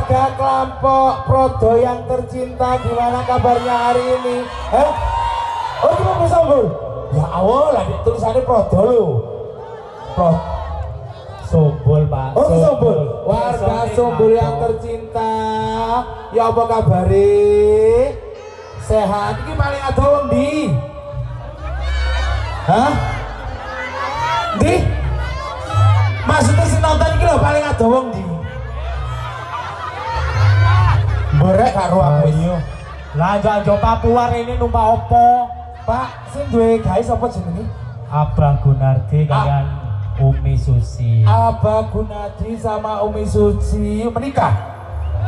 Warga kelompok Prodo yang tercinta, gimana kabarnya hari ini? Oh ini mau Sombul? Ya awal lah tulisannya Prodo lo. Sombul Pak. Oh Sombul. Warga Sombul yang tercinta, ya apa kabari? Sehat. Ini paling ada wong di? Hah? Di? Maksudnya si nonton ini loh paling ada wong di? Borek karo aku iyo. Lah jangan Papua ini numpak opo? Pak, sing duwe gawe sapa jenenge? Abang Gunardi kalian Umi Susi. Abah Gunadi sama Umi Suci menikah?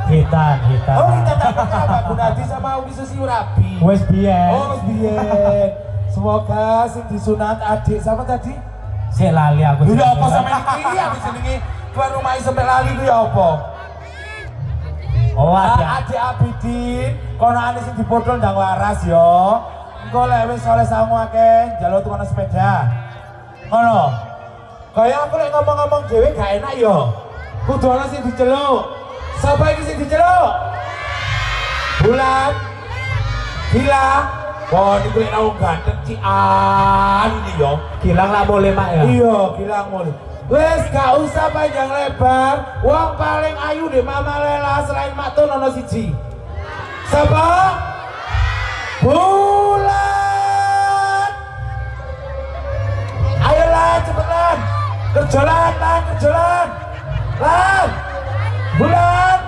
Hitan. Oh, kita tak Abah Gunadi sama Umi Suci rabi. Wes biyen. Oh, wis biyen. Semoga sing disunat adik sama tadi. Sik lali aku. Ya apa sampe iki aku jenenge tuan rumah sampe lali ku ya apa? Oh ada. Adik Abidin, kono ane sing dipodol ndang waras yo. Engko lek wis oleh sangu akeh njaluk tukang sepeda. Ngono. Kaya aku lek ngomong-ngomong dhewe gak enak yo. Kudu ana sing diceluk. Sapa iki sing diceluk? Bulan. Gila. Wah, ini kulit naung ganteng cian ini yo. Gilang lah boleh Mak ya? Iya, Gilang boleh. Wes gak usah panjang lebar. Wong paling ayu di Mama Lela selain Makto nono siji. Siapa? Bulan. Ayolah cepetan. Kerjolan. Lan. Bulan.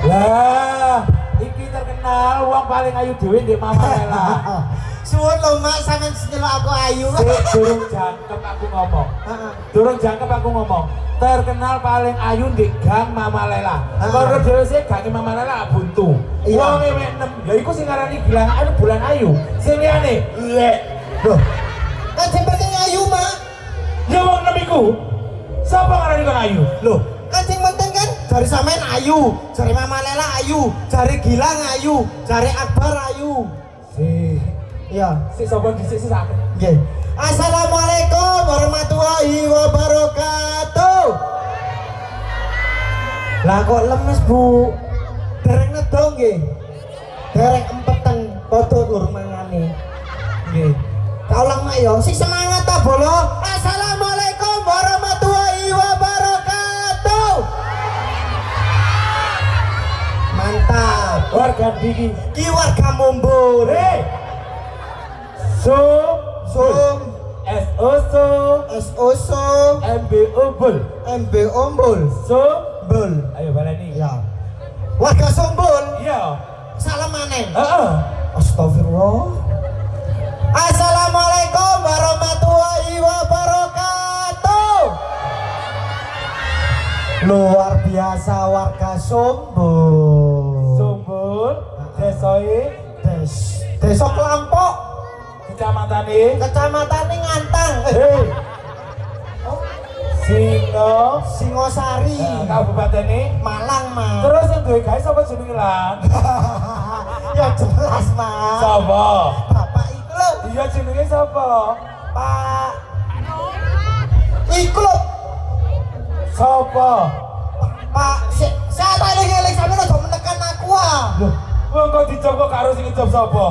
Lah, iki terkenal uang paling ayu dhewe ndek Mama Lela. Suwun lho Mak, sampeyan nyeluk aku ayu. Durung jangkep aku ngomong. Terkenal paling ayu ndek gang Mama Lela. Karo dhewe sih gang Mama Lela buntu. Wong mek 6. Ya iku sing ngarani Gilang anu Bulan Ayu. Sing liyane lek. Loh, Kan sing penting ayu Mak. ya wong 6 iku. Sapa ngarani kang ayu? Loh, Kan sing penting kan dari sampean ayu, dari Mama Lela ayu, dari Gilang ayu, dari Akbar ayu. Iya. si sapa dhisik sih sak. Nggih. Assalamualaikum warahmatullahi wabarakatuh. Lah kok lemes Bu? Dereng nedo nggih. Dereng empeten padha lur mangane. Nggih. Kaulang Mak yo, sing semangat ta bolo. Assalamualaikum warahmatullahi wabarakatuh. Mantap. Warga diki. Ki warga Mumbul. Sum SOSO MB Umbul. MB Ombul Sumbul. Bul. Ayo baleni. Ya. Warga Sumbul. Iya. Salam maneh. Heeh. Astagfirullah. Assalamualaikum warahmatullahi wabarakatuh. Luar biasa warga Sumbul. Sumbul. Desoe. Desa Kelampok. Kecamatan Kecamatan Ngantang. Singosari. Kabupaten Malang, Mas. Terus yang duwe gawe sapa jenenge lan? Ya jelas, Mas. Sapa? Bapak iku lho. Iya jenenge sapa? Pak. Iku lho. Sapa? Pak, saya tak eling-eling sampeyan aja menekan aku ah. Loh, wong kok dicoba karo sing ngejab sapa?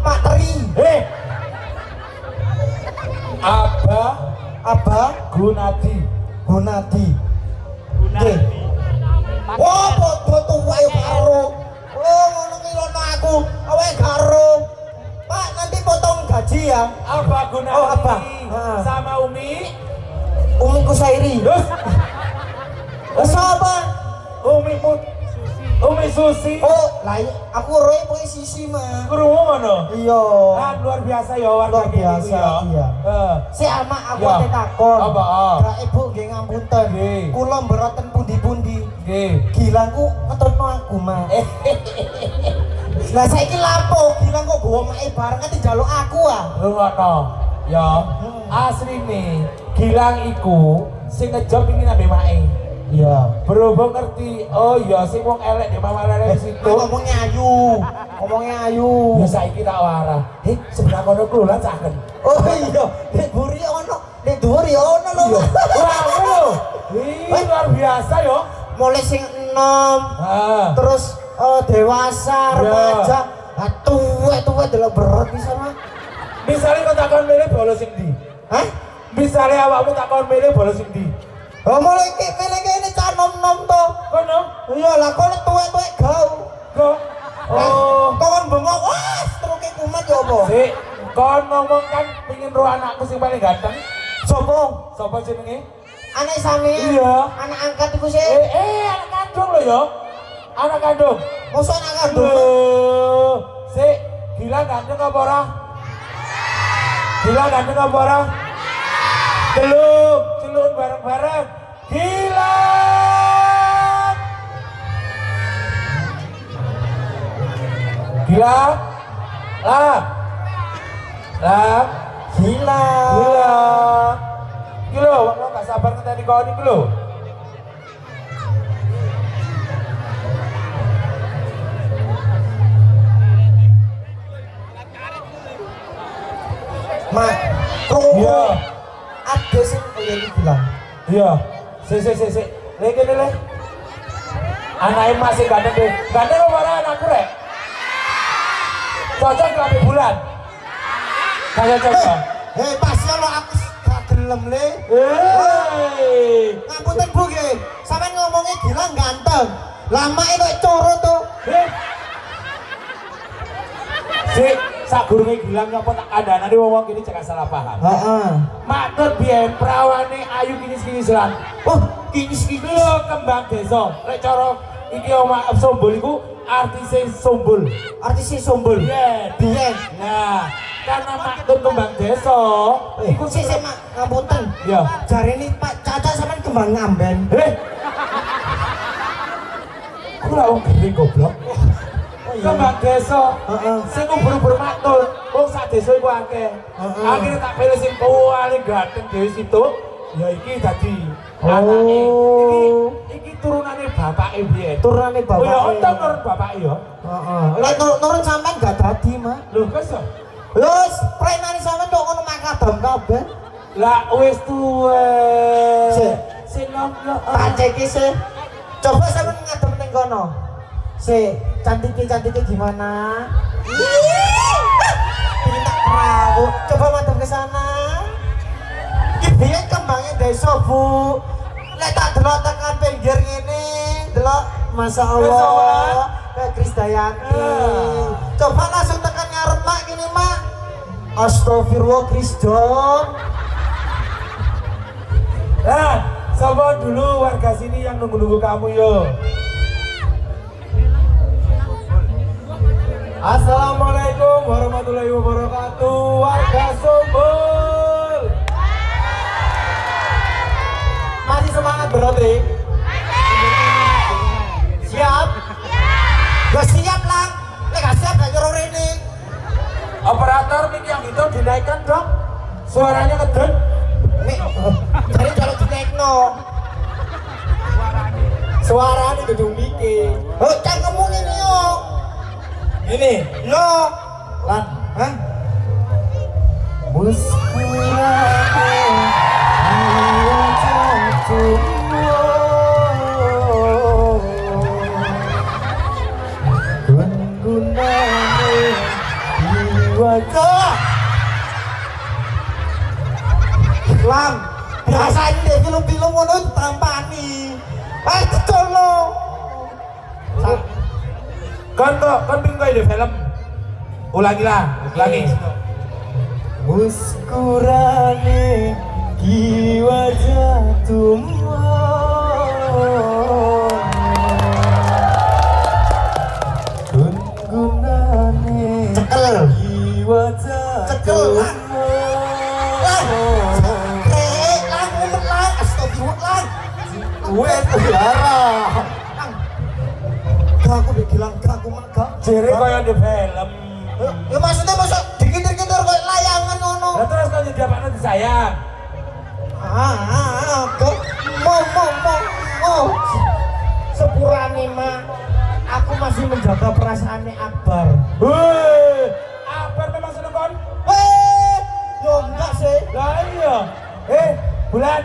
Pak Teri. Abah Gunadi. Gunadi. Nggih. Wah, padha tuwa yo karo. Oh, ngono ngilono aku. Awake karo. Pak, nanti potong gaji ya. Abah Gunadi. Oh, Abah. Sama Umi. Umi Kusairi. Terus Sapa? Umi Susi. Oh, lah aku roe pokoke sisi mah. Krungu ngono. Iya. Kan luar biasa ya warga Luar biasa, iya. Heeh. Ama aku Ya. ate takon. Apa? Kak Ibu nggih ngapunten. Nggih. Kula mboten pundi-pundi. Nggih. Gilangku ngetutno aku, Mak. Lah saiki lapo Gilang kok gowo make bareng kan njaluk aku ah. Rungono. Ya. Asline Gilang iku sing ngejob iki nang make. Iya. Berhubung ngerti, oh iya sing wong elek di Mama Lele situ. Ngomongnya ayu. ngomongnya ayu. Ya saiki tak warah. Sebelah kono klulan caken. Oh iya, nek buri ono, nek dhuwur ya ono lho. Wah, lho. Ih, luar biasa yo. Mulai sing enom, terus dewasa, remaja, tuwek delok berat bisa mah. Misalnya kau takon milih bolos sing ndi? Hah? Misalnya awakmu takon milih bolos sing ndi? Oh mulai ini cah nom-nom to. Kono? Iya lah kono tuwek-tuwek gau. Go. Oh. Kon bengok, wah, struke kumat ya apa? Sik, kon ngomong kan pengin ro anakku sing paling ganteng. Sopo? Sopo jenenge? Anak sami. Iya. Anak angkat iku sih. Anak kandung lho ya. Anak kandung. Mosok anak kandung. Loh. Sik, gila ganteng apa ora? Gila ganteng apa ora? Celuk bareng-bareng. Gila. Gila. Lah. Gila. Gila, wong gak sabar ngenteni kon iki lho. Mak, krungu. Iya. Ada sing iki bilang. Iya. Sik. Le kene le. Anake masih ganteng deh. Ganteng apa ora anakku rek? Cocok kelamin bulan. Kayak cocok. Hei, pas ya lo aku gak gelem le. Ngapunten Bu nggih. Sampeyan ngomongnya Gilang ganteng. Lama itu coro tuh. Sik, sadurunge Gilang nyapa tak kandhanane wong kene cek salah paham. Heeh. Matur biyen prawane ayu kini selan. Oh, kinis Lho kembang desa. Lek cara iki omah Sombol iku artise Sombol. artis Sombol. Biyen. Nah, karena maktun kembang desa Iku sih mak ngapunten. ya. Jarene Pak Caca sampean kembang ngamben. Aku lah wong gede goblok. Kembang desa. Heeh. Sing ubur-ubur maktun, wong sak desa iku akeh. Akhirnya tak pilih sing paling ganteng dhewe situ. Ya iki dadi anake. Iki turunane bapake biyen. Turunane Oh ya bapake. untung turun bapake ya. Heeh. Lek turun sampean gak dadi, Mak. Lho kesel. Wis, prenane sampean kok ngono makadam kabeh. Lah wis tuwe. Sik. Sinom yo. Tak ceki sih. Coba sampean ngadem ning kono. Sik, cantiknya gimana? Ini tak perahu. Coba madem ke sana. Biyen kembangnya desa, Bu. Lek tak delok tekan pinggir ngene, delok Masya Allah. Kayak Krisdayanti. Coba langsung tekan ngarep Mak gini, Mak. Astagfirullah Krisdon. Nah, sapa dulu warga sini yang nunggu-nunggu kamu yo. Assalamualaikum warahmatullahi wabarakatuh, warga Sombol. Masih semangat berarti? Siap? Gak siap lang. Lek gak siap gak nyuruh ini. Operator mic yang itu dinaikkan dong. Suaranya ngeden. Nih, jadi kalau dinaikno. Suaranya gedung mikir. Oh, jangan ngomong ini yo. Ini. Yo. Lan. Hah? Lang, biasanya deh film-film ngono tampani. Colo. Kan pingin di film. Ulangi. Muskurane di wajah gunggungane cekel di wajah cekel lang astagfirullah aku bilang aku mangga Jere kaya di film. ya maksudnya masuk dikit-dikit kayak layangan ngono. Lah terus kau jadi apa nanti sayang? Mau sepurane mah aku masih menjaga perasaannya Akbar. Wih, Akbar memang seneng kon? Yo enggak sih. Lah iya. Bulan.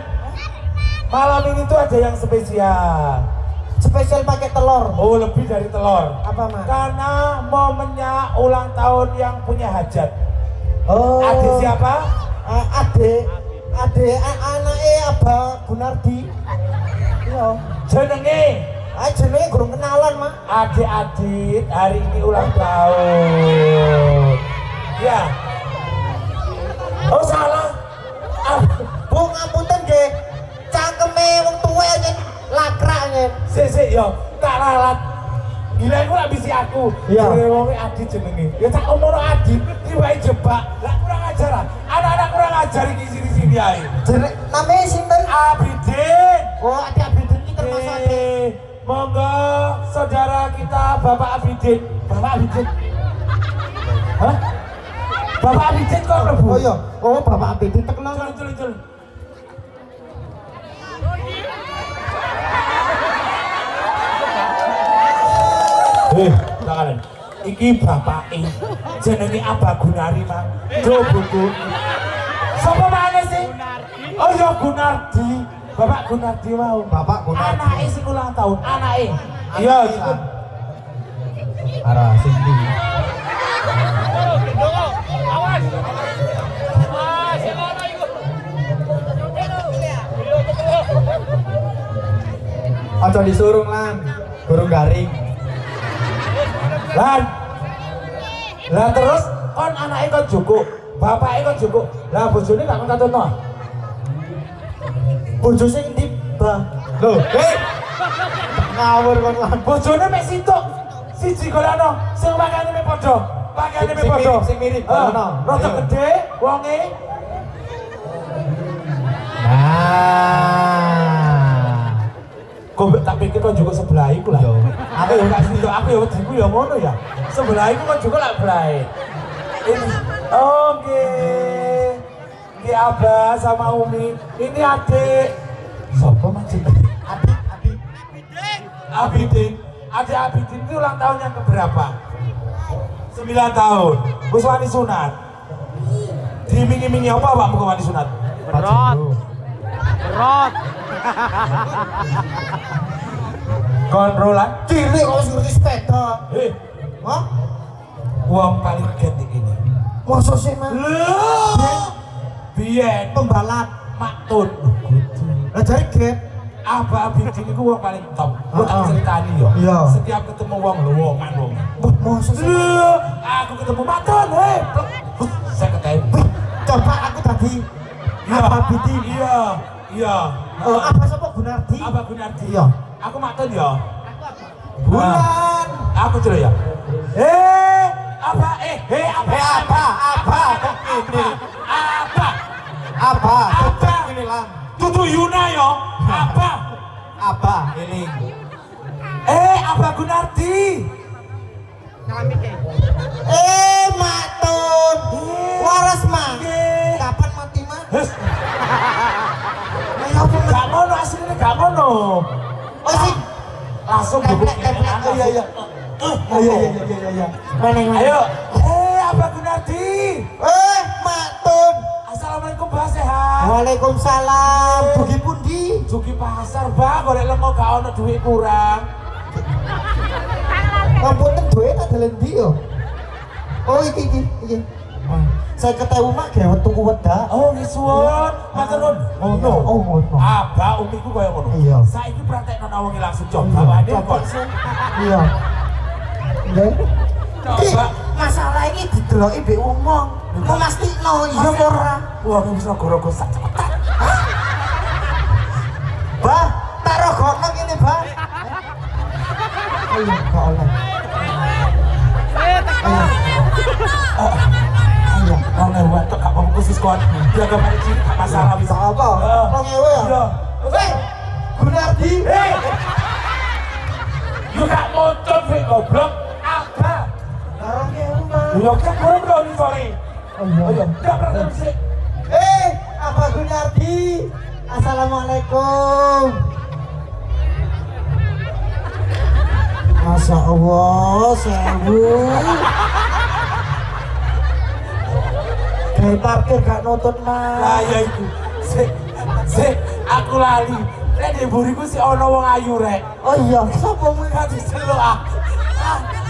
Malam ini tuh ada yang spesial. Spesial pakai telur. Oh, lebih dari telur. Apa, Mas? Karena momennya ulang tahun yang punya hajat. Oh. Adik siapa? Adik anaknya Abah Gunardi. Iya. Jenenge. Jenenge gurung kenalan, Mak. Adik-adik hari ini ulang tahun. Ya. Oh, salah. Bu ngapunten nggih. Cangkeme wong tuwa nyen lakrak nyen. Sik yo, tak lalat. Gila iku lak bisi aku. Iya. Wong Adi jenenge. Ya tak omongno Adi, tiwae jebak. Lah kurang ajar ah. Anak-anak kurang ajar iki sini-sini ae. Jeneng namanya sinten? Abidin. Oh, Adik Abidin iki termasuk adik. Monggo saudara kita Bapak Abidin. Bapak Abidin. Hah? Bapak Abidin kok mlebu? Oh iya. Oh, Bapak Abidin tekno. Cul. Tangan. Iki bapake jenenge Abah Gunari, Mang. Lho, Buku. Sapa maneh sih? Oh ya Gunardi. Bapak Gunardi wau. Bapak Gunardi. Anake sing ulang tahun, anake. Iya, iku. Arah sini. Aja disurung lan, burung garing. Lan. Lah terus kon anake kon cukup, bapake kon cukup. Lah bojone gak kon katono. Bojo sing ndi, Bang? Lho, ngawur kon lan. Bojone mek situk. Siji golano, sing pakane mek padha. Pakane mek padha. Sing mirip, ngono. Rada gede wonge. Nah. Kok tak pikir kok juga sebelah iku lah. Aku ya gak situ, aku ya wediku ya ngono ya. Sebelah iku kok juga lak belai. Ini oke. Ini Abah sama Umi. Ini adik. Sopo macam Abidin. Adik Abidin itu ulang tahun yang keberapa? 9 tahun. Wis wani sunat. Dimingi-mingi apa Pak muka wani sunat? Berot. Kontrolan. Cilik kok wis ngerti sepeda. Hah? Uang paling gentik ini. Masa sih, Mas? Biyen Pembalap. maktun. Lah jare get. Abah Abidin itu uang paling top. Gue tak ceritani yo. Iya. Setiap ketemu uang lowongan wong. Masa sih? Aku ketemu maktun, saya ketemu. Coba aku tadi Abah Abidin. Iya. Apa sapa Gunardi? Abah Gunardi. Iya. Aku maktun yo. Bulan. Aku cerai ya. Apa? Apa? Ini lah. Tutu Yuna yo. Apa? Ini. Abah Gunardi. Matun. Waras mah. Kapan mati mah? Ayo apa mah? Gak ngono aslinya gak ngono. Oh sih. Langsung bubuk Iya. Mana? Ayo. Abah Gunardi. Matun. Assalamualaikum Bah, sehat. Waalaikumsalam. Dugi pundi? Jugi pasar Bah, golek lengo gak ono duit kurang. Ngapunten duit tak dalan ndi yo? Oh iki. Saya ketemu mak gawe tuku wedak. Oh, ngisuwun. Matur nuwun. Ngono. Oh, ngono. Abah umiku koyo ngono. Iya. Saiki praktekno nawongi langsung coba wae kok. Iya. Nggih. Coba. Masalah ini dideloki mbek wong mong. Mau mastikno iya apa ora? Wong wis rogo-rogo sak cepetan. Bah, tak rogokno ngene, Bah. Ayo, gak oleh. Ayo, wong ewe tok gak apa-apa khusus kon. Jaga balik sini gak masalah bisa. Apa? Wong ewe ya? Iya. Gunardi. Yo gak motor sih goblok. Apa? Karo ewe, Mas. Yo kan kurang dong sorry. Oh iya. Ayo, gak pernah sih. Apa Gunardi? Assalamualaikum. Masuk Masya Allah, sewu. Kayak parkir gak nonton mas. Lah ya iku. Sik, aku lali. Rek di buriku si ono wong ayu rek. Oh iya. Sopo kuwi gak diseluk ah.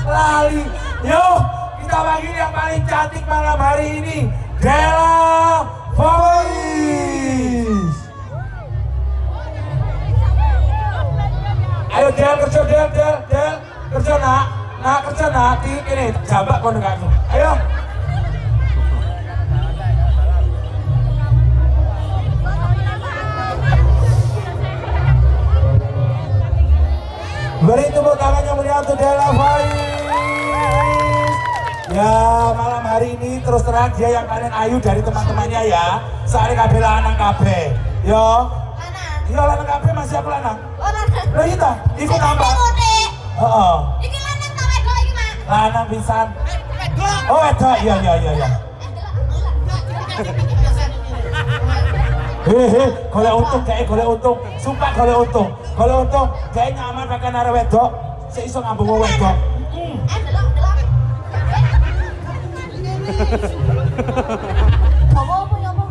Lali. Yo, kita panggil yang paling cantik malam hari ini. Della Voice. Ayo Del kerja Del kerja nak kerja nak ini jambak kon gak. Ayo. Beri tepuk tangan yang meriah untuk Della Voice. Ya malam hari ini terus terang dia yang paling ayu dari teman-temannya ya. Soalnya kabeh lanang kabeh. Yo. Lanang. Iya lanang kabeh masih aku lanang. Oh lanang. Loh iya ta? Iku nambah. Heeh. Iki lanang ta wedok iki, Mak? Lanang pisan. Wedok. Oh wedok. Iya. Golek untung kayak golek untung. Sumpah golek untung. Golek untung kayak nyaman pakai nara wedok. Sik iso ngambung wong wedok. Delok. Apa ya apa?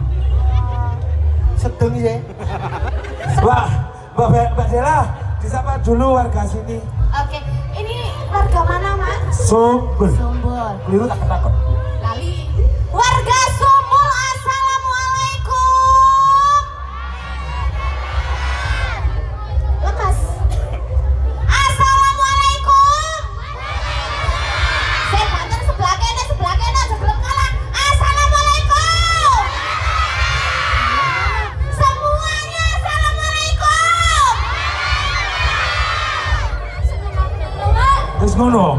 Sedeng ya. Mbak Della, disapa dulu warga sini. Oke, ini warga mana, Mak? Sumbul. Sumbul. Keliru tak ketakut. Lali. Warga Sumbul, assalamualaikum. Lekas. Assalamualaikum. Saya banter sebelah kene sebelum kalah. Assalamualaikum. Semuanya assalamualaikum. Terus ngono.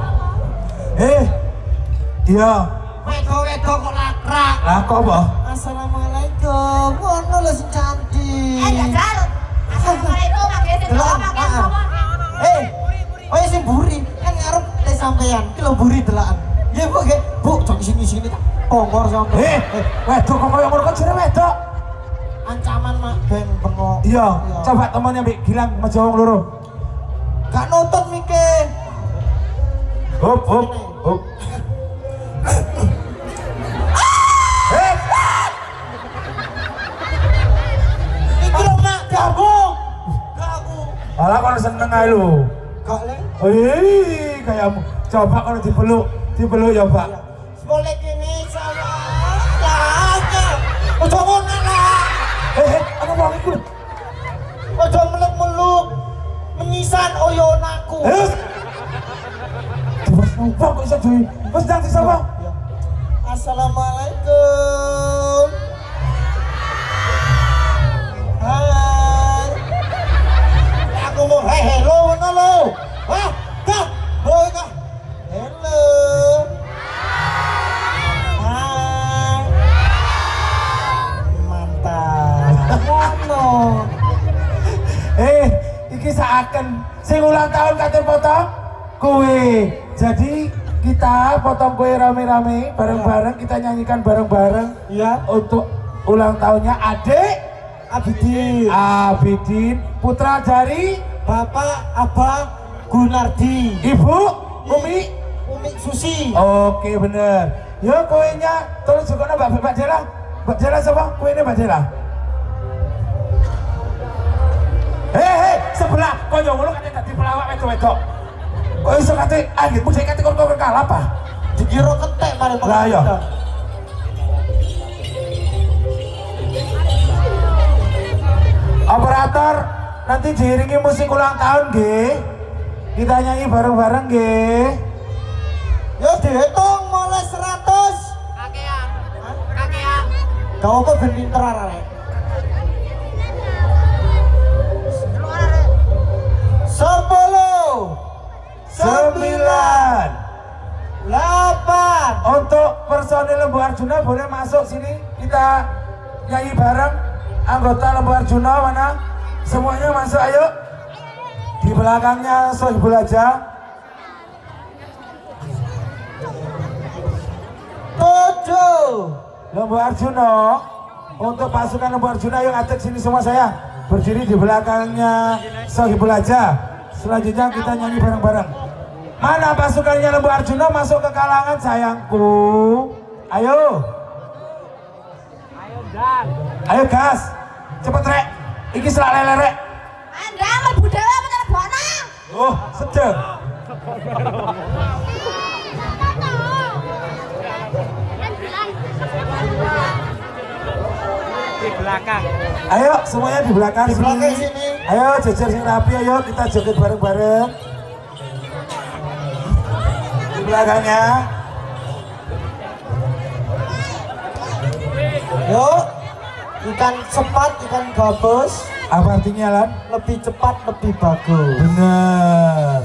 Iya. Wedok kok lakrak. Lah kok apa? Assalamualaikum. Ngono lho sing cantik. Jajal. Assalamualaikum, pakai Delok, pakai maaf. semua. Oh ya sing buri kan ngarep teh sampean. Ki lho buri delokan. Nggih Bu, nggih. Bu, jok sini tak pongor sampean. Wedok kok koyo ngono kan jenenge wedok. Ancaman mak ben bengok. Iya, coba temannya Mbak Gilang Mas Jawa loro. Gak nonton mikir. Hop. Iki lho mak gabung. Aku. Alah kon seneng ae lho. Gak le. Kayak coba kalau dipeluk ya, Pak. Boleh kene sama. Lah. Ojo ngono lah. Apa wong iku? Ojo meluk-meluk. Menyisan oyonaku. Terus lupa kok iso duwe. Wes ndang disapa? Assalamualaikum. Hai. Aku mau hello ngono lho. Wah, kak. Boy kak. Hello. Hai. Mantap. Ngono. Iki seakan sing ulang tahun katur potong kowe. Jadi kita potong kue rame-rame bareng-bareng, kita nyanyikan bareng-bareng Iya. untuk ulang tahunnya adik Abidin, putra dari Bapak Abang Gunardi. Ibu Umi. Susi. Oke bener. Yo kuenya tolong juga Mbak Della. Mbak Della siapa? Kuenya Mbak Della. Sebelah kok yo ngono kate dadi pelawak wedok-wedok. Kok iso kate gitu mesti kate kok kalah apa? Dikira ketek mari Lah iya. Operator, nanti diiringi musik ulang tahun nggih. Kita nyanyi bareng-bareng nggih. Yo dihitung mulai 100. Kakean. Gak apa ben pinter arek. 10 9 8. Untuk personil Lembu Arjuna boleh masuk sini, kita nyanyi bareng. Anggota Lembu Arjuna mana? Semuanya masuk ayo. Di belakangnya Sohibul aja. 7 Lembu Arjuna. Untuk pasukan Lembu Arjuna yuk acek sini semua saya. Berdiri di belakangnya Sohibul aja. Selanjutnya kita nyanyi bareng-bareng. Mana pasukannya Lembu Arjuna masuk ke kalangan sayangku? Ayo. Ayo gas. Cepet rek. Iki selak lele rek. Anda mlebu dhewe apa telepona? Oh, sedeng. Di belakang. Ayo semuanya di belakang Di belakang sini. Ayo jejer sing rapi, ayo kita joget bareng-bareng. Di belakangnya. Yuk, ikan cepat, ikan gabus, Apa artinya Lan? lebih cepat, lebih bagus. Bener.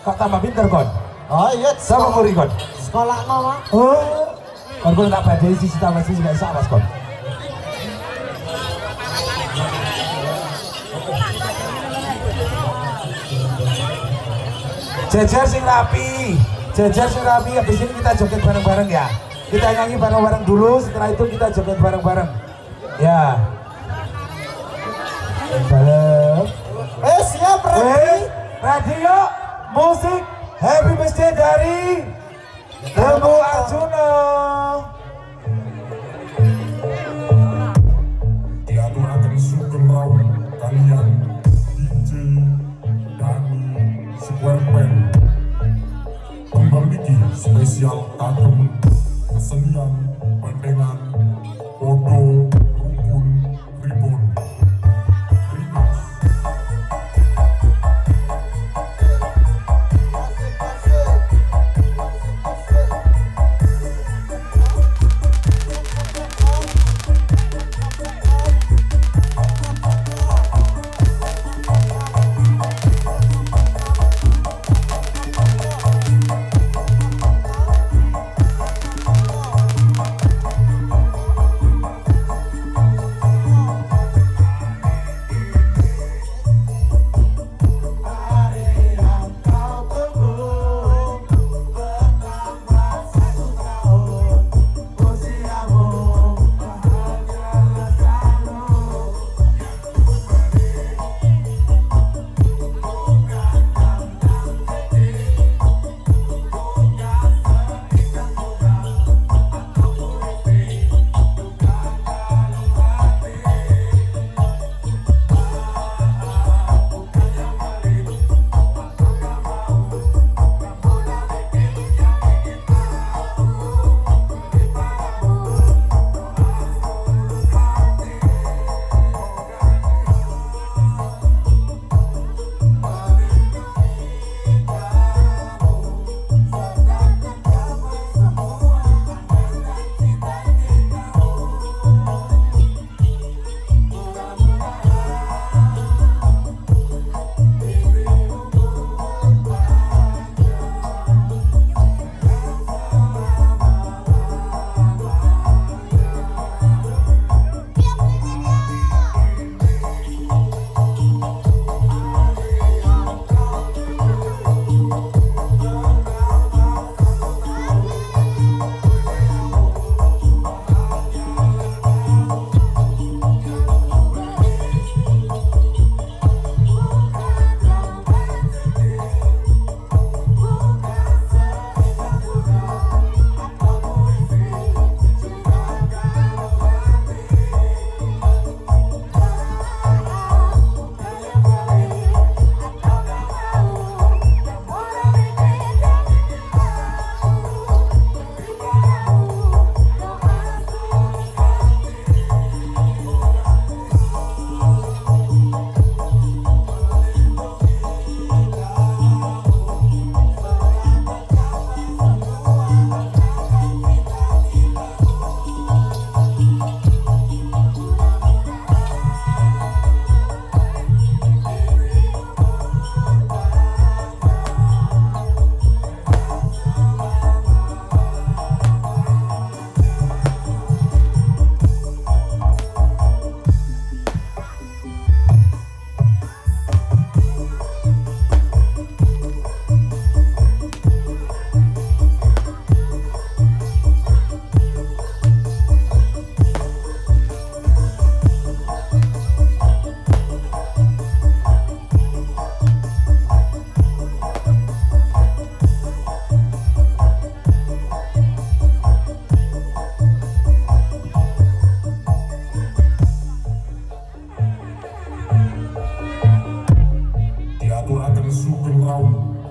Kok tambah pinter kon? Oh iya, Sama kuri kon? sekolah mama. Oh, kon tak badai sisi tambah sisi gak bisa awas kon. Jejer sing rapi, jejer sing rapi. Habis ini kita joget bareng-bareng ya. Kita nyanyi bareng-bareng dulu, setelah itu kita joget bareng-bareng. Ya. Bareng. Siap, ready? Wes, radio, musik, happy birthday dari Lembu Arjuna. Diaturakan sugeng kalian DJ Dani Square Band kembang iki spesial kagem kesenian pendengan podo rukun ribon Rimas.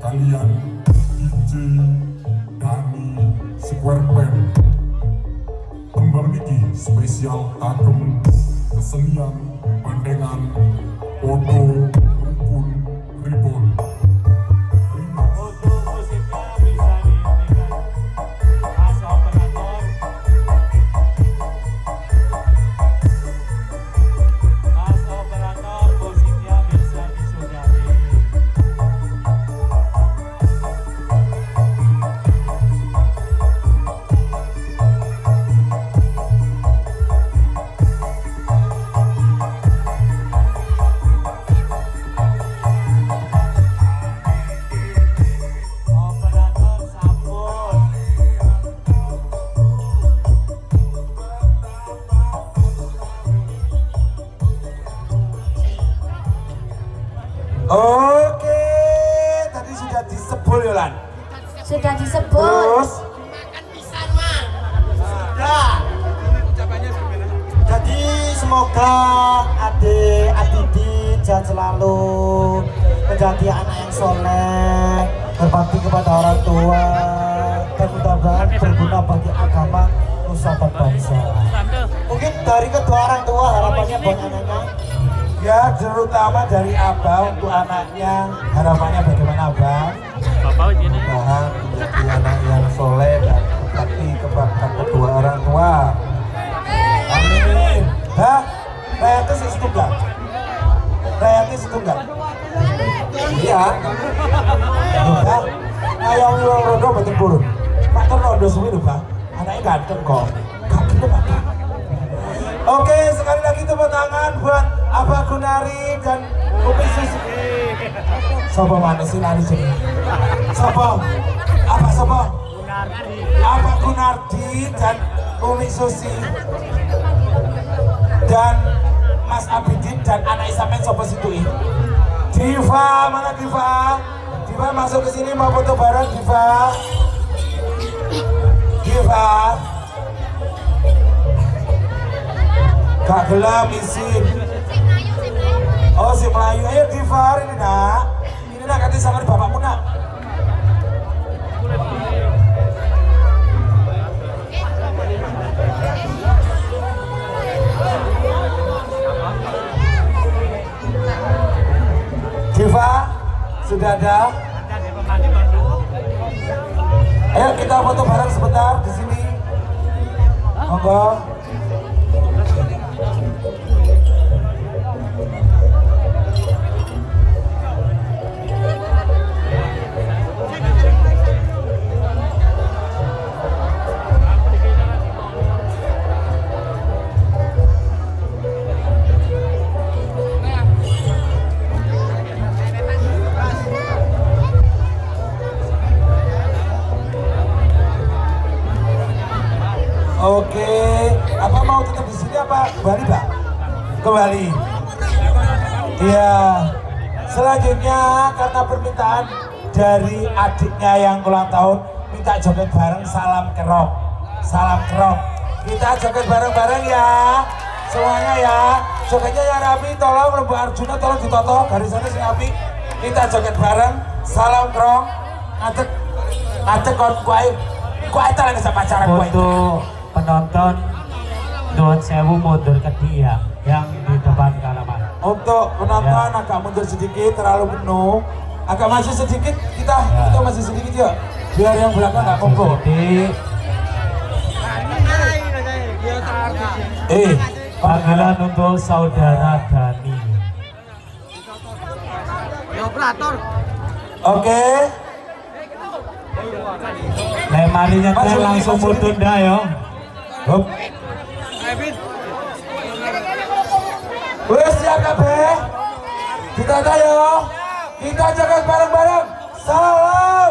kalian DJ Dani Square Band kembang niki spesial kagem kesenian pandengan foto rukun ribon. Untuk musiknya bisa diberikan Mas Operator. Mas Operator, musiknya bisa disudari. Operator sampun. Oke, tadi sudah disebut Yolan. Sudah disebut. Terus Jadi semoga adik Aditi sehat selalu, menjadi anak yang soleh, berbakti kepada orang tua, dan mudah-mudahan berguna bagi agama nusa dan bangsa. Mungkin dari kedua orang tua harapannya buat anaknya. ya terutama dari Abang untuk anaknya, harapannya bagaimana Abang? Mudah-mudahan menjadi anak yang soleh dan berbakti kepada kedua orang tua. Amin. Dah, Rayati setunggal. Rayati setunggal. Iya. Dah, ayam wong rondo betul burung. Pak rondo suwi lho, Bang. Anaknya ganteng kok. Gak gitu, Pak. Oke, sekali lagi tepuk tangan buat Abah Gunari dan Umi Susi. Sopo mana sih nari sini? Sopo? Apa sopo? Abah Gunardi dan Umi Susi dan Mas Abidin dan anak Isamen sopo situ ini. Diva, mana Diva? Diva masuk ke sini mau foto bareng Diva. Diva. Gak gelap isin. Oh si Melayu, ayo Diva ini nak. Ini nak katanya sangat bapakmu nak. Diva, sudah ada? Ayo kita foto bareng sebentar di sini. Monggo. Oke, apa mau tetap di sini apa Bali Pak? Ke Bali. Iya. Selanjutnya karena permintaan dari adiknya yang ulang tahun minta joget bareng salam kerok. Salam kerok. Kita joget bareng-bareng ya. Semuanya ya. Jogetnya yang rapi tolong Lembu Arjuna tolong ditoto garisannya sing api. Kita joget bareng salam kerok. Ngadek kon kuai. Kuai ta lagi sama pacaran kuai. Untuk penonton nuwun sewu mundur ke dia yang di depan halaman. Untuk penonton agak mundur sedikit, terlalu penuh. Agak masih sedikit, kita masih sedikit ya. Biar yang belakang nggak kumpul. Jadi panggilan untuk saudara Dani. Oke. Lemarinya Mas, langsung Mas, mundur dah yo. Hup. Wes ya kabeh. Ditata yo. Kita joget bareng-bareng. Salam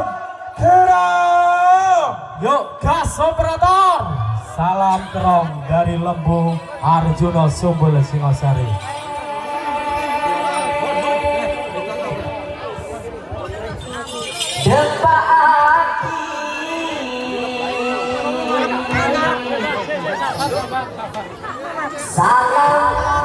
kerong. Yuk gas operator. Salam kerong dari Lembu Arjuna Sumbul Singosari. Salam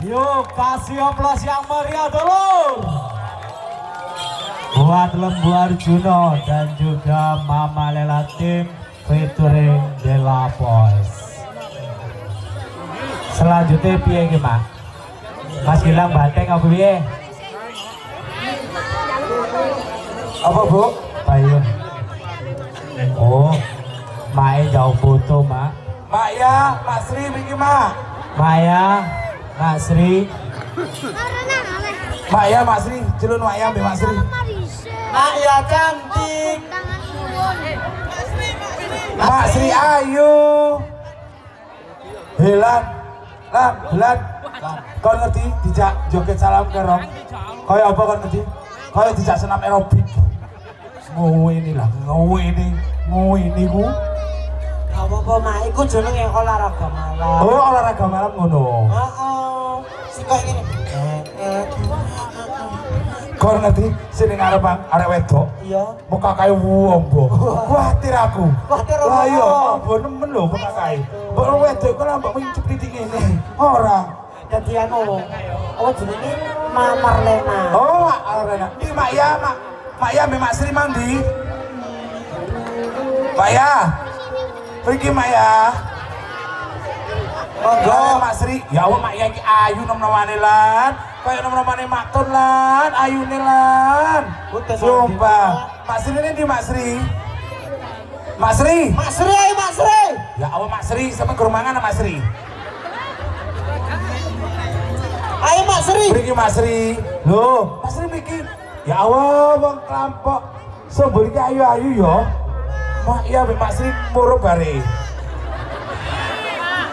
Yuk kasih oplos yang meriah dulu buat Lembu Arjuno dan juga Mama Lela tim featuring Della Boys. Selanjutnya piye iki, Mak? Mas Gilang Banteng apa piye? Apa, Bu? Payun. Oh, Mae jauh foto, Mak. Mak ya, Mak Sri iki, Mak. Maya, Mak Sri. Mak ya, Mak Sri, jelun Mak ya, Mak Sri. Mak ya cantik. Mak Sri ayu. Helan, Helan. Kau ngerti dijak joget salam kerong? Kaya apa kau ngerti? Kaya dijak senam aerobik. Ngene lah, ngene ku. Apa-apa mak iku jenenge olahraga malam. Oh, olahraga malam ngono. Heeh. Sing kok ngene. Kau ngerti sing ning arep wedok? Iya. Muka kaya wombo. Kuatir aku. Kuatir apa? Lah iya, ambo nemen lho muka kaya. Mbok wedok kok lambak mencep titik ngene. Ora. Dadi anu. Apa jenenge? Marlena. Oh, Mak Arena. Iki Mak ya, Mak ya Mak Sri mandi. Mak ya. Pergi Mak ya. Monggo Mak Sri. Ya Allah Mak ya iki ayu nom-nomane lan. Kaya nom-nomane Mak Tun lan, ayune lan. Sumpah. Mak Sri ini di Mak Sri. Mak Sri. Mak Sri ayo Mak Sri. Ya Allah Mak Sri, sampe geromangan Mak Sri. Ayo Mak Sri. Pergi Mak Sri. Loh, Mak Sri mriki. Ya Allah, wong klampok. Sombol iki ayu-ayu ya. Mak iya Mak Sri murub bare.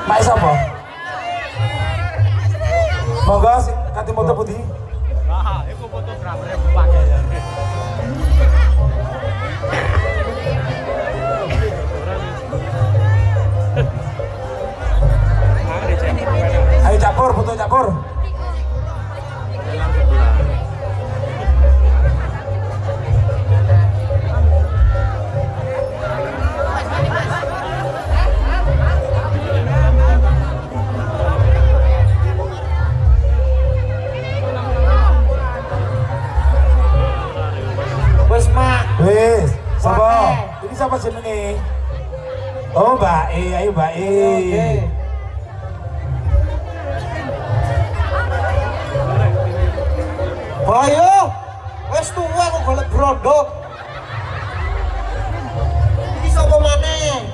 Mak sapa? Monggo sing kate foto putih. Nah, iku fotografer pakai ya. Ayo campur, foto campur. Wes Mak. Wis, sapa? Ini siapa jenenge? Oh, Mbak E, ayo Mbak E. Oke. Ayo. Wes tuwa kok golek brodok. Iki sapa maneh?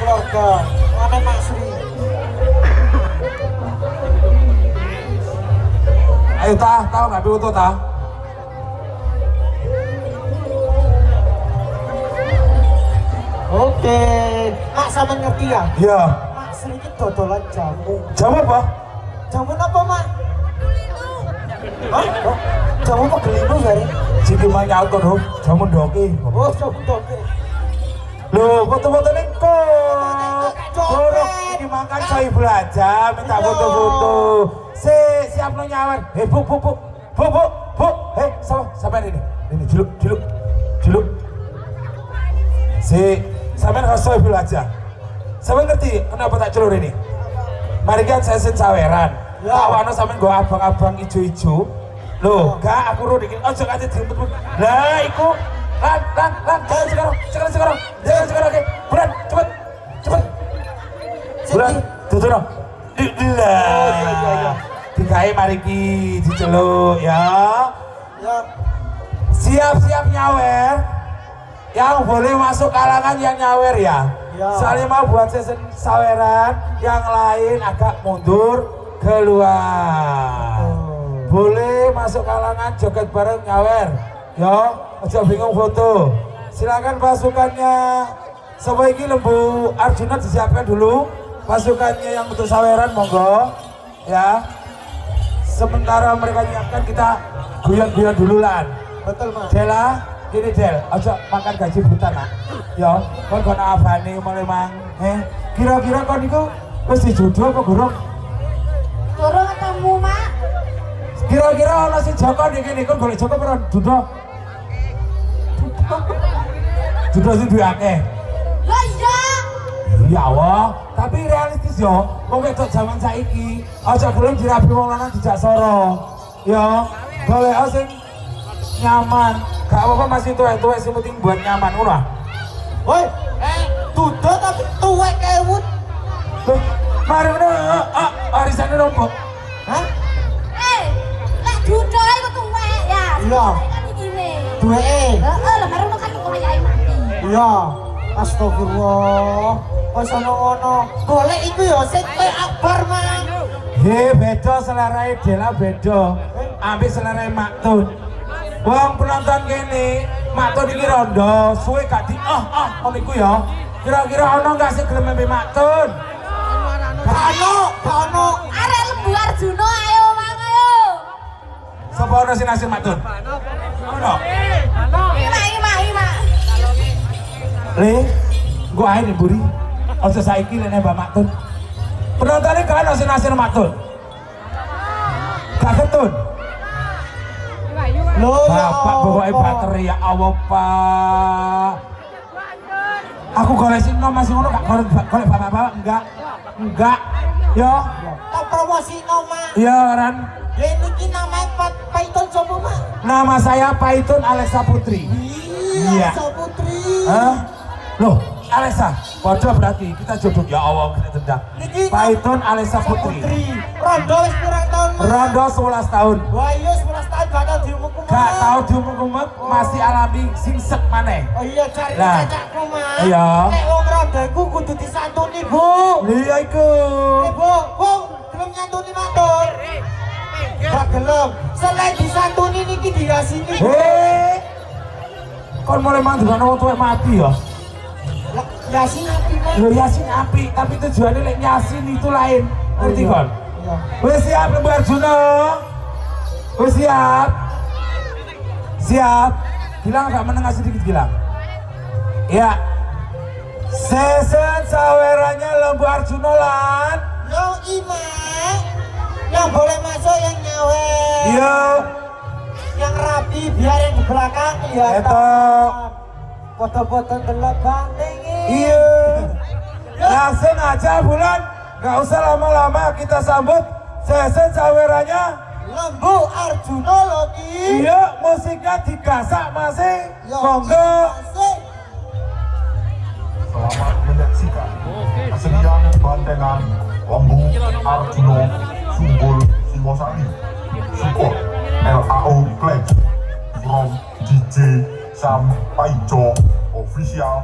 Keluarga. Maneh Mak Sri. Ayo tahu nggak foto ta? Oke. Mak sampean ngerti ya? Iya. Mak Sri iki dodolan jamu. Jamu apa? Jamu apa, Mak? Hah? Oh, jamu apa gelimu sari? Siki mah nyaut kok, jamu doki. Oh, jamu doke. Loh, foto-foto nih kok. Jorok ini makan saya belajar, minta foto-foto. Siap no nyawer. Bu. Sampai ini. Ini juluk. Sampai harus saya belajar. Sampai ngerti kenapa tak celur ini? Mari kan sesi saweran. Tawana sampai gua abang-abang ijo-ijo. Loh, gak aku ro dikit. Ojo kate diempet. Lah iku lan sekarang oke. Bulan cepet. Bulan tutur. Lah. Digawe mari ki diceluk ya. Ya. Siap-siap nyawer. Yang boleh masuk kalangan yang nyawer ya. Soalnya mau buat sesi saweran, yang lain agak mundur keluar. Boleh masuk kalangan joget bareng nyawer. Ya, aja bingung foto. Silakan pasukannya. Sampai ini Lembu Arjuna disiapkan dulu. Pasukannya yang untuk saweran monggo. Ya. Sementara mereka nyiapkan kita guyon-guyon dulu lan. Betul, Mas. Dela, gini Del, aja makan gaji buta nak. Ya, kon abane mulai mang. Kira-kira kon niku wis dijodoh apa gurung? Durung ketemu, Mak. Kira-kira ana sing Joko niki niku golek Joko apa duda? Duda sing duwe akeh. Lah iya. Ya Allah, tapi realistis yo. Wong wedok zaman saiki aja gelem dirabi wong lanang dijak soro. Yo, golek sing nyaman. Gak apa-apa masih tuwek-tuwek sing penting buat nyaman ngono. Woi, duduk tapi tuwek kewut. Loh, mari ngono, arisane rompok. Hah? Lek judo iku tuwek ya. Iya. Kan iki ne. Duweke. Heeh, lho baru kan wayahe mati. Iya. Astagfirullah. Kok sono ngono. Golek iku ya sing akbar mang. He, beda selerae Dela beda. Ambek selerae Maktun. Wong penonton kene, Maktun iki rondo, suwe gak di ngono iku ya. Kira-kira ono gak sing gelem ambek Maktun? Gak ono. Arek Lembu Arjuna ayo mang ayo. Sapa ono sing nasil Maktun? Ono. Ima. Le, gua ae nih buri. Ojo saiki nek Mbak Maktun. Penontonnya gak ono sing nasil Maktun. Gak ketun. Loh, ya Bapak bawa Allah. baterai ya Allah Pak. Aku golek sing nom masih ngono gak golek bapak-bapak enggak. Yo, Tak promosi nama. iya Ran. Ya ini namanya Python sopo mak? Nama saya Paitun Alexa Putri. Iya. So Putri. Hah? Loh, Alexa, bodoh berarti kita jodoh ya Allah kita tendang. Niki Paitun Alexa So Putri. Rondo wis pirang tahun mak? Rondo 11 tahun. Wah iya 11 tahun gak tau diumum Gak tahu diumum-umum masih alami singsek maneh. Oh iya cari Lah. cacakku mak. Iya. Nek wong rondo iku kudu disantuni bu. Iya iku. Bu, gelem nyantuni matur. Gak gelem. Selain disantuni niki dirasini. Hei, kon mulai mandu kan wong tuwek mati ya. Lah, Yasin api mak. Lho Yasin api, tapi tujuannya lek Yasin itu lain. Ngerti Iya. kon? Iya. Wis siap Lembu Arjuna? Wis siap? Siap? Gilang agak menengah sedikit Gilang. Ya. Sesen sawerannya Lembu Arjuna lan. Yo ima. Yang boleh masuk yang nyawe. Iya. Yang rapi biar yang di belakang kelihatan. Eto. Foto-foto delok banteng. Iya. Langsung aja Bulan. Gak usah lama-lama kita sambut sesen sawerannya. Lembu Arjuna lagi. Iya, musiknya digasak masih. Yo, Monggo. masih. Selamat menyaksikan kesenian bandengan Lembu Arjuna Sumbul Singosari. Support LAO Pledge from DJ Sam Paijo Official